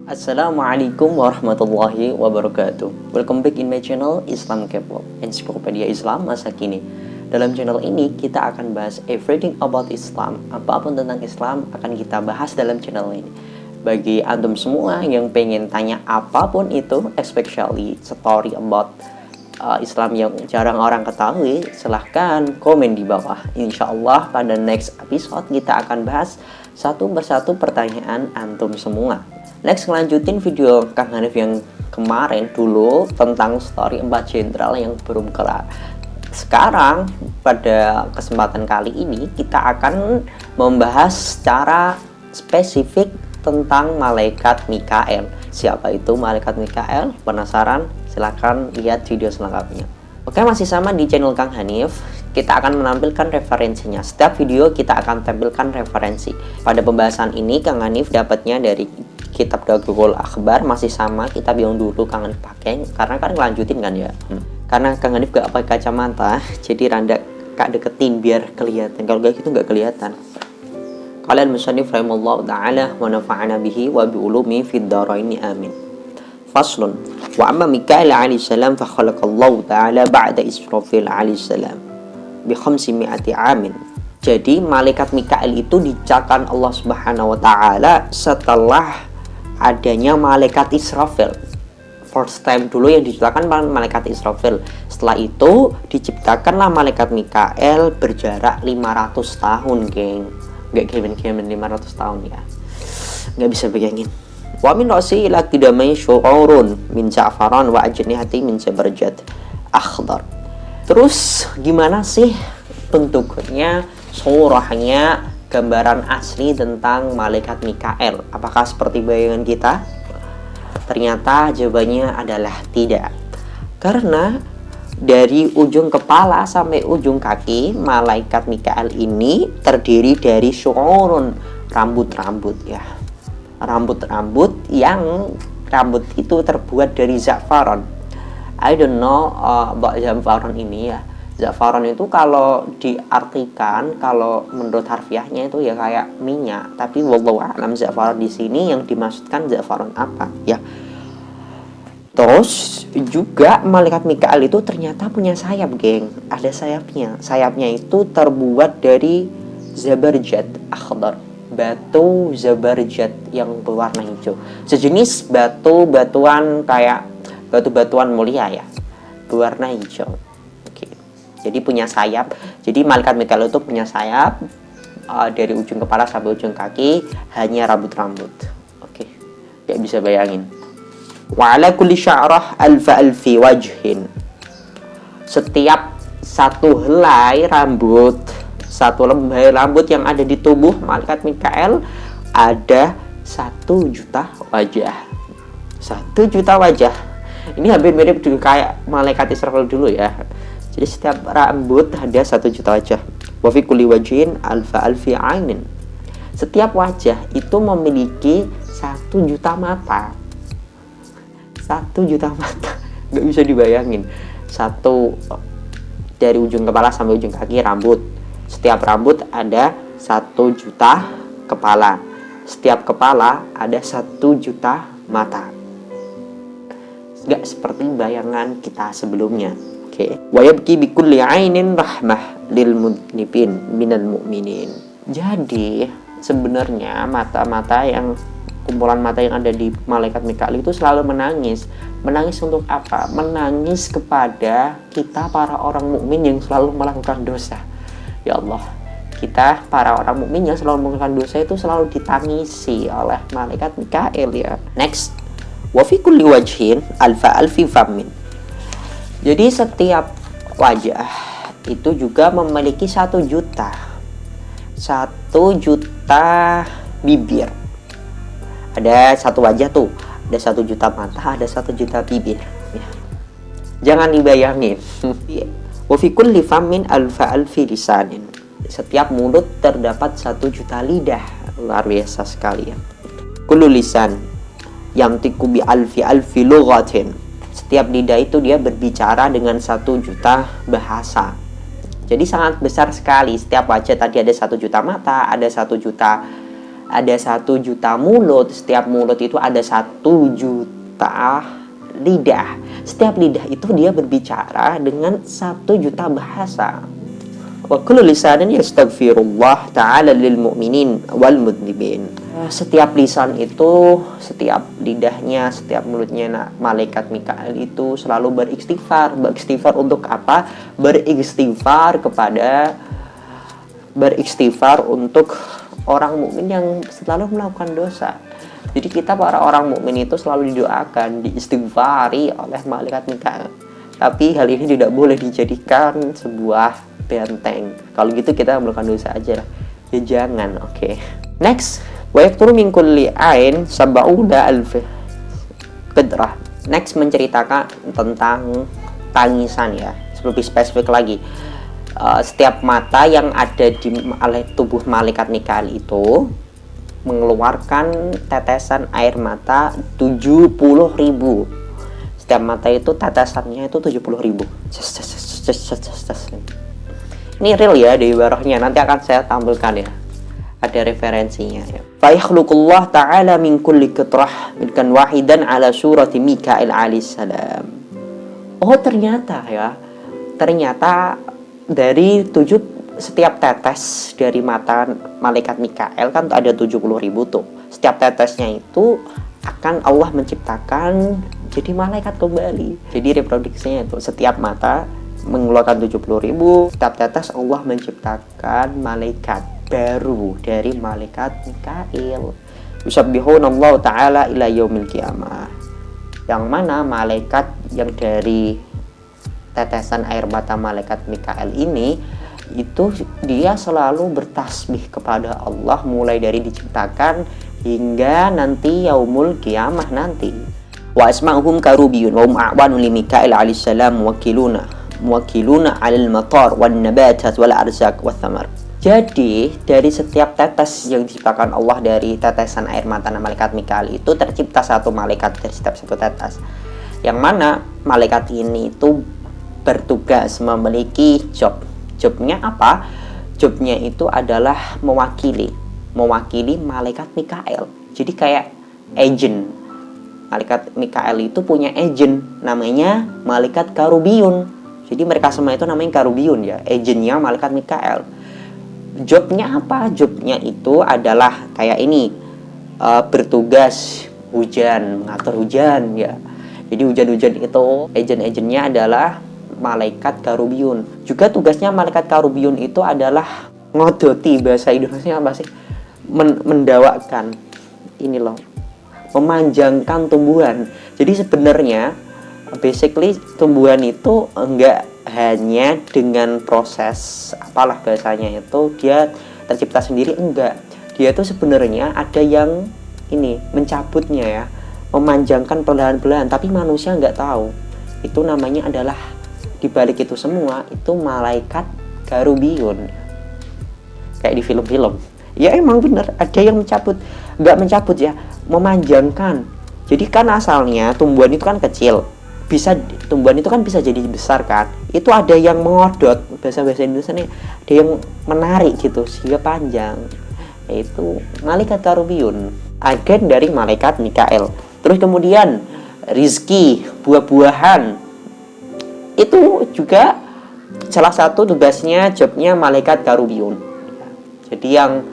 Assalamualaikum warahmatullahi wabarakatuh. Welcome back in my channel Islam K-pop, ensiklopedia Islam masa kini. Dalam channel ini kita akan bahas everything about Islam. Apapun tentang Islam akan kita bahas dalam channel ini. Bagi antum semua yang pengen tanya apapun itu, especially story about Islam yang jarang orang ketahui, silahkan komen di bawah. Insya Allah pada next episode kita akan bahas satu persatu pertanyaan antum semua. Next, ngelanjutin video Kang Hanif yang kemarin dulu tentang story 4 jenderal yang belum kelar. Sekarang pada kesempatan kali ini kita akan membahas secara spesifik tentang malaikat Mikael. Siapa itu malaikat Mikael? Penasaran? Silahkan lihat video selengkapnya. Oke, masih sama di channel Kang Hanif. Kita akan menampilkan referensinya. Setiap video kita akan tampilkan referensi. Pada pembahasan ini Kang Hanif dapatnya dari kitab Daghul Akhbar, masih sama kitab yang dulu Kang Hanif pakai, karena kan ngelanjutin kan ya. Karena Kang Hanif gak pakai kacamata, jadi randa kak deketin biar kelihatan. Kalau gak gitu gak kelihatan. Kalian musannif rahimallahu ta'ala wa nafa'ana bihi wa bi ulumi fid dharaini amin. Faslun. Wa amma Mikail alaihi salam fa khalaqallahu ta'ala ba'da Israfil alaihi salam bi 500 amin. Jadi malaikat Mikail itu diciptakan Allah Subhanahu wa taala setelah adanya malaikat Israfil. First time dulu yang diciptakan malaikat Israfil. Setelah itu diciptakanlah malaikat Mikail berjarak 500 tahun, geng. Gak gemen-gemen 500 tahun ya. Gak bisa bayangin. Wa min rasi ila qidamai syu'urun min ja'faran wa ajnihati min zabarjad akhdar. Terus gimana sih bentuknya, surahnya, gambaran asli tentang malaikat Mikael? Apakah seperti bayangan kita? Ternyata jawabannya adalah tidak. Karena dari ujung kepala sampai ujung kaki malaikat Mikael ini terdiri dari syu'urun, rambut-rambut ya. Rambut-rambut yang rambut itu terbuat dari za'faron. I don't know about za'faron ini ya. Za'faron itu kalau diartikan, kalau menurut harfiahnya itu ya kayak minyak, tapi wallahu a'lam za'faron di sini yang dimaksudkan za'faron apa ya. Terus juga malaikat Mikael itu ternyata punya sayap, geng. Ada sayapnya. Sayapnya itu terbuat dari zabarjad akhdar, batu zabarjad yang berwarna hijau. Sejenis batuan kayak batu-batuan mulia ya, berwarna hijau. Jadi punya sayap. Jadi malaikat Mikael itu punya sayap dari ujung kepala sampai ujung kaki hanya rambut-rambut. Oke, gak bisa bayangin. Wa ala kulli sya'rah alfi wajhin. Setiap satu helai rambut, satu helai rambut yang ada di tubuh malaikat Mikael ada 1 juta wajah. 1 juta wajah. Ini hampir mirip juga kayak malaikat Israfil dulu ya. Jadi setiap rambut ada 1 juta wajah. Wa fi kulli wajhin alfi ainin. Setiap wajah itu memiliki 1 juta mata. 1 juta mata. Gak bisa dibayangin. Satu dari ujung kepala sampai ujung kaki rambut. Setiap rambut ada 1 juta kepala. Setiap kepala ada 1 juta mata. Gak seperti bayangan kita sebelumnya. Wa yabki bi kulli 'ainin rahmah lil mudnibin minal mu'minin. Jadi sebenarnya mata-mata yang kumpulan mata yang ada di malaikat Mikael itu selalu menangis. Menangis untuk apa? Menangis kepada kita para orang mukmin yang selalu melakukan dosa. Ya Allah, kita para orang mukmin yang selalu melakukan dosa itu selalu ditangisi oleh malaikat Mikael ya. Next, wa fi kulli wajhin alfi famin. Jadi setiap wajah itu juga memiliki 1 juta. 1 juta bibir. Ada satu wajah tuh, ada 1 juta mata, ada 1 juta bibir ya. Jangan dibayangin. Wa fi kulli famin alfi lisanin. Setiap mulut terdapat 1 juta lidah. Luar biasa sekali ya. Kullu lisan yamtiku bi alfi lughatin. Setiap lidah itu dia berbicara dengan 1 juta bahasa. Jadi sangat besar sekali. Setiap wajah tadi ada 1 juta mata, ada 1 juta ada 1 juta mulut. Setiap mulut itu ada 1 juta lidah. Setiap lidah itu dia berbicara dengan 1 juta bahasa. Wa kullu lisanin yastaghfirullah ta'ala lil mu'minin wal mudnibin. Setiap lisan itu, setiap lidahnya, setiap mulutnya malaikat Mikail itu selalu beristighfar. Beristighfar untuk apa? Beristighfar untuk orang mukmin yang selalu melakukan dosa. Jadi kita para orang mukmin itu selalu didoakan, diistighfari oleh malaikat Mikail. Tapi hal ini tidak boleh dijadikan sebuah benteng. Kalau gitu kita melakukan dosa aja lah. Ya jangan, oke. Next, wa yakturu min kulli ain sab'una alf qidrah. Next menceritakan tentang tangisan ya. Lebih spesifik lagi. Setiap mata yang ada di tubuh malaikat Mikail itu mengeluarkan tetesan air mata 70.000. Setiap mata itu tetesannya itu 70.000. Ini real ya di ibarahnya, nanti akan saya tampilkan ya. Ada referensinya ya. Fa yakhluqullah ta'ala min kulli qitrah milkan wahidan ala surati Mikail alaihissalam. Oh ternyata ya. Ternyata dari setiap tetes dari mata malaikat Mikail kan ada 70.000 tuh. Setiap tetesnya itu akan Allah menciptakan jadi malaikat kembali. Jadi reproduksinya itu setiap mata mengeluarkan 70.000. Setiap tetes Allah menciptakan malaikat baru dari malaikat Mikail. Yusabbihunallahu ta'ala ila yaumil qiyamah. Yang mana malaikat yang dari tetesan air mata malaikat Mikail ini itu dia selalu bertasbih kepada Allah mulai dari diciptakan hingga nanti yaumul qiyamah nanti. Wa asma'uhum karubiyun wa hum a'wanu li Mikail alaihissalam muwakkiluna 'alal matar wan nabatat wal arzaq wath thamar. Jadi dari setiap tetes yang diciptakan Allah dari tetesan air mata malaikat Mikail itu tercipta satu malaikat dari setiap satu tetes. Yang mana malaikat ini itu bertugas memiliki jobnya apa? Jobnya itu adalah mewakili malaikat Mikail. Jadi kayak agent. Malaikat Mikail itu punya agent namanya malaikat Karubiyun. Jadi mereka semua itu namanya Karubiyun ya, agentnya malaikat Mikail. Jobnya apa? Jobnya itu adalah kayak ini, bertugas hujan, mengatur hujan ya. Jadi hujan-hujan itu agent-agentnya adalah malaikat Karubiyun. Juga tugasnya malaikat Karubiyun itu adalah ngodoti, bahasa Indonesia apa sih? Mendawakkan ini loh, memanjangkan tumbuhan. Jadi sebenarnya basically tumbuhan itu enggak hanya dengan proses apalah bahasanya itu dia tercipta sendiri, enggak. Dia itu sebenarnya ada yang ini mencabutnya ya, memanjangkan perlahan-lahan, tapi manusia enggak tahu. Itu namanya adalah dibalik itu semua itu malaikat Karubiyun. Kayak di film-film. Ya emang bener ada yang mencabut, enggak mencabut ya, memanjangkan. Jadi kan asalnya tumbuhan itu kan kecil. Tumbuhan itu kan bisa jadi besar kan. Itu ada yang mengodot, bahasa Indonesia nih, ada yang menarik gitu sehingga panjang. Yaitu malaikat Karubiyun, agen dari malaikat Mikail. Terus kemudian rizki, buah-buahan itu juga salah satu tugasnya, jobnya malaikat Karubiyun. Jadi yang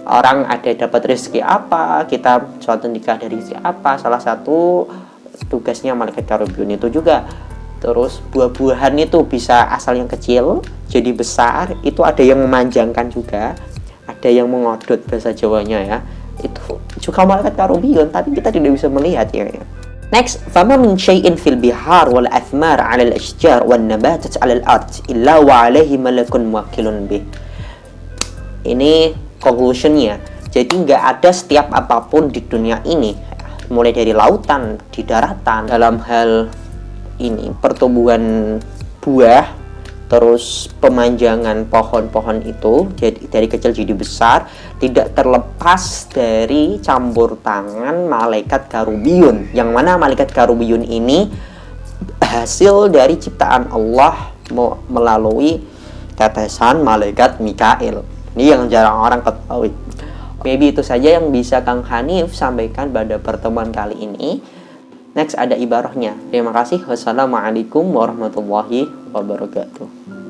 orang ada dapat rezeki apa, kita suatu nikah dari rezeki apa, salah satu tugasnya malaikat Karubiyun itu juga. Terus buah-buahan itu bisa asal yang kecil jadi besar, itu ada yang memanjangkan juga, ada yang mengodot bahasa Jawanya ya. Itu juga malaikat Karubiyun, tapi kita tidak bisa melihat ya. Next, fama min syai'in fil bihar wal athmar 'ala al-ashjar wan nabatat 'ala al-ard illa wa 'alaihi malakun muwakkilun bih. Ini conclusionnya. Jadi nggak ada setiap apapun di dunia ini, mulai dari lautan, di daratan, dalam hal ini pertumbuhan buah, terus pemanjangan pohon-pohon itu jadi dari kecil jadi besar, tidak terlepas dari campur tangan malaikat Karubiyun. Yang mana malaikat Karubiyun ini hasil dari ciptaan Allah melalui tetesan malaikat Mikail. Ini yang jarang orang ketahui. Maybe itu saja yang bisa Kang Hanif sampaikan pada pertemuan kali ini. Next ada ibarahnya. Terima kasih. Wassalamualaikum warahmatullahi wabarakatuh.